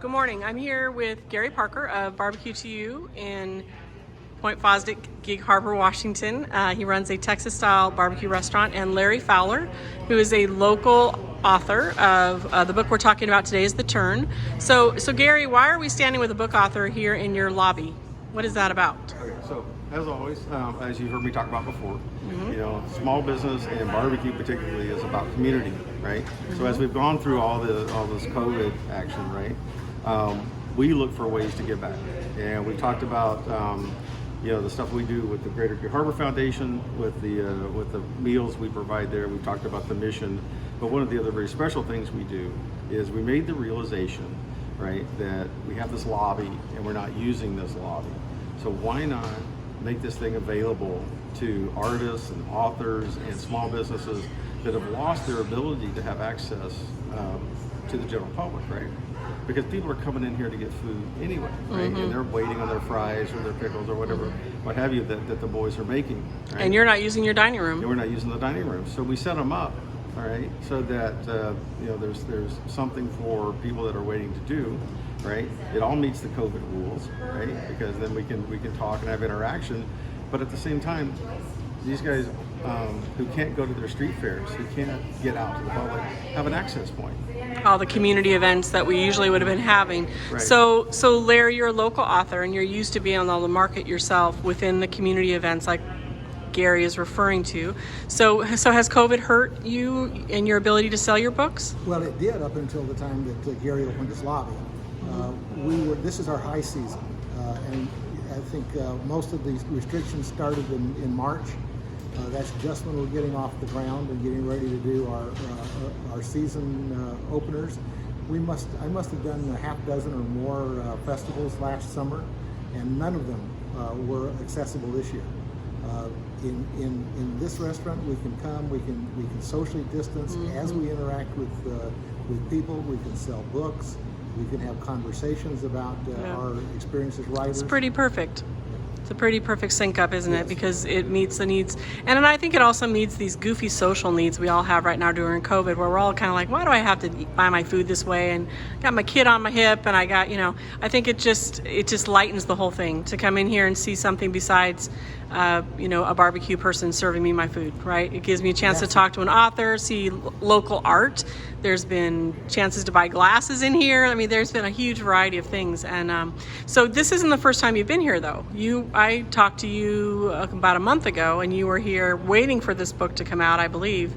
Good morning. I'm here with Gary Parker of Barbecue to You in Point Fosdick, Gig Harbor, Washington. He runs a Texas-style barbecue restaurant, and Larry Fowler, who is a local author of the book we're talking about today is The Turn. So Gary, why are we standing with a book author here in your lobby? What is that about? Okay, so as always, as you heard me talk about before, you know, small business and barbecue particularly is about community, right? So as we've gone through all this COVID action, right, we look for ways to give back, and we talked about you know, the stuff we do with the Greater Gig Harbor Foundation, with the meals we provide there. We talked about the mission, but one of the other very special things we do is we made the realization, right, that we have this lobby and we're not using this lobby. So why not make this thing available to artists and authors and small businesses that have lost their ability to have access to the general public, right? Because people are coming in here to get food anyway, right? And they're waiting on their fries or their pickles or whatever, what have you, that the boys are making. Right? And you're not using your dining room. And we're not using the dining room. So we set them up, all right, so that you know, there's something for people that are waiting to do, right? It all meets the COVID rules, right? Because then we can talk and have interaction, but at the same time, these guys who can't go to their street fairs, who can't get out to the public, have an access point. All the community events that we usually would have been having. Right. So Larry, you're a local author and you're used to being able to market yourself within the community events like Gary is referring to. So has COVID hurt you in your ability to sell your books? Well, it did up until the time that Gary opened his lobby. This is our high season, and I think most of these restrictions started in March. That's just when we're getting off the ground and getting ready to do our season openers. I must have done a half dozen or more festivals last summer, and none of them were accessible this year. In this restaurant, we can come, we can socially distance as we interact with people. We can sell books. We can have conversations about our experience as writers. It's pretty perfect. It's a pretty perfect sync up, isn't it? Because it meets the needs. And I think it also meets these goofy social needs we all have right now during COVID, where we're all kind of like, why do I have to buy my food this way? And got my kid on my hip, and I got, you know, I think it just lightens the whole thing to come in here and see something besides, you know, a barbecue person serving me my food, right? It gives me a chance to talk to an author, see local art. There's been chances to buy glasses in here. I mean, there's been a huge variety of things. And so this isn't the first time you've been here, though. I talked to you about a month ago, and you were here waiting for this book to come out, I believe.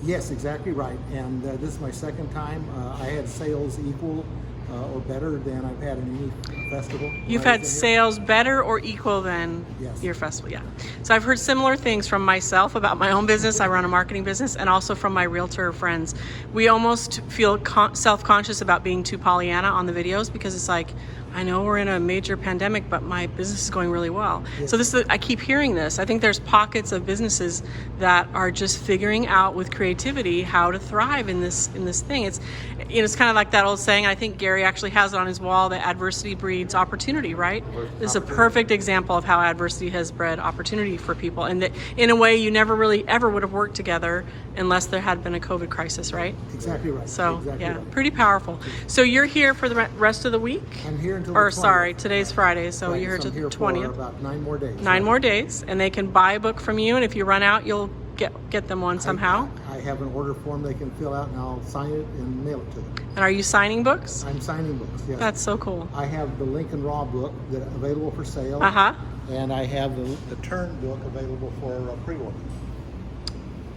Yes, exactly right. And this is my second time. I had sales equal or better than I've had in any festival. You've had sales better or equal than your festival, yeah. So I've heard similar things from myself about my own business. I run a marketing business, and also from my realtor friends. We almost feel self-conscious about being too Pollyanna on the videos, because it's like, I know we're in a major pandemic, but my business is going really well. Yes. So I keep hearing this. I think there's pockets of businesses that are just figuring out with creativity how to thrive in this thing. It's, you know, it's kind of like that old saying. I think Gary actually has it on his wall, that adversity breeds opportunity, right? This is a perfect example of how adversity has bred opportunity for people, and that in a way you never really ever would have worked together unless there had been a COVID crisis, right? Exactly right. So exactly right. Pretty powerful. So you're here for the rest of the week? I'm here until or the 20th. Sorry, today's Friday, so right, you're here so to I'm the here 20th. For about 9 more days. 9 more days, and they can buy a book from you, and if you run out, you'll get them one somehow. I have an order form they can fill out, and I'll sign it and mail it to them. And are you signing books? I'm signing books, yes. That's so cool. I have the Lincoln Raw book that's available for sale. And I have the Turn book available for pre-order.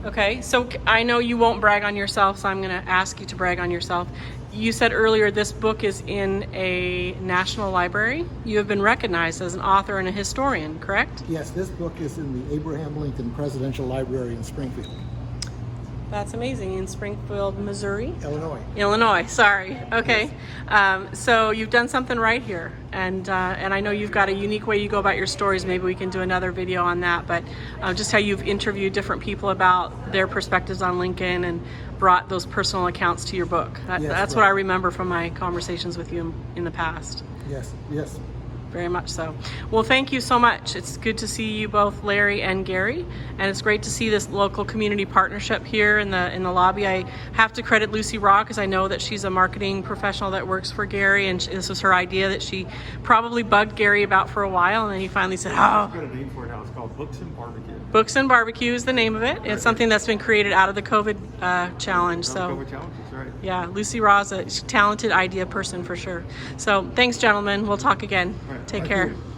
Okay, so I know you won't brag on yourself, so I'm going to ask you to brag on yourself. You said earlier this book is in a national library. You have been recognized as an author and a historian, correct? Yes, this book is in the Abraham Lincoln Presidential Library in Springfield. That's amazing. In Springfield, Missouri? Illinois, sorry. Okay. So you've done something right here. And I know you've got a unique way you go about your stories. Maybe we can do another video on that. But just how you've interviewed different people about their perspectives on Lincoln and brought those personal accounts to your book. That's right. What I remember from my conversations with you in the past. Yes. Very much so. Well, thank you so much. It's good to see you both, Larry and Gary, and it's great to see this local community partnership here in the lobby. I have to credit Lucy Raw because I know that she's a marketing professional that works for Gary, and this was her idea that she probably bugged Gary about for a while, and then he finally said, I've got a name for it now. It's called Books and Barbecue. Books and Barbecue is the name of it. It's something that's been created out of the COVID challenge. So COVID challenges, right? yeah, Lucy Raw is a talented idea person for sure. So thanks, gentlemen. We'll talk again. Right. Take Thank care. you.